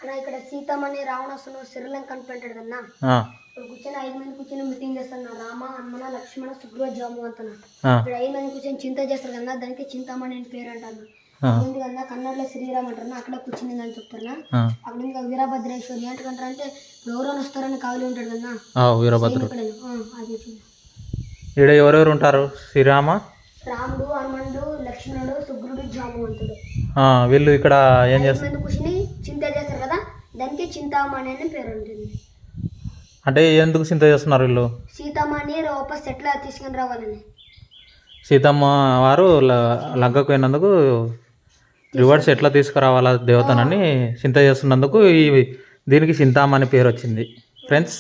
అన్న ఇక్కడ సీతమ్మని రావణాసును శ్రీలంక కనిపెట్టాడు కన్నా ఇప్పుడు కూర్చొని 5 మంది కూర్చొని మీటింగ్ చేస్తున్నారు. రామ హనుమన లక్ష్మణ సుగ్రీవ జాము అంటున్నా. ఇప్పుడు 5 మంది కూర్చొని చింత చేస్తారు కదా, దానికి చింతామణి అని పేరు అంటారు. ఉంది కదా కన్నడలో శ్రీరామ్ అంటారు, అక్కడ కూర్చుని అని చెప్తారు. అక్కడ ఇంకా వీరభద్రేశ్వరి ఏంటంటారు అంటే ఎవరైనా వస్తారని కావలి ఉంటాడు కదా వీరభద్రుడు. అది ఇక్కడ ఎవరెవరు ఉంటారు? శ్రీరామ, రాముడు, హనుమంతుడు, లక్ష్మణుడు, సుగ్రీవుడు, జాంబవంతుడు. వీళ్ళు ఇక్కడ ఏం చేస్తారు? 5 మంది కూర్చుని చింత చేస్తారు కదా, దానికి చింతామణి అని పేరు ఉంటుంది. అంటే ఎందుకు చింత చేస్తున్నారు వీళ్ళు? సీతమ్మని వాపస్ ఎట్లా తీసుకుని రావాలని. సీతమ్మ వారు లంకకు పోయినందుకు రివర్స్ ఎట్లా తీసుకురావాలా దేవతనని చింత చేస్తున్నందుకు దీనికి చింతామణి పేరు వచ్చింది ఫ్రెండ్స్.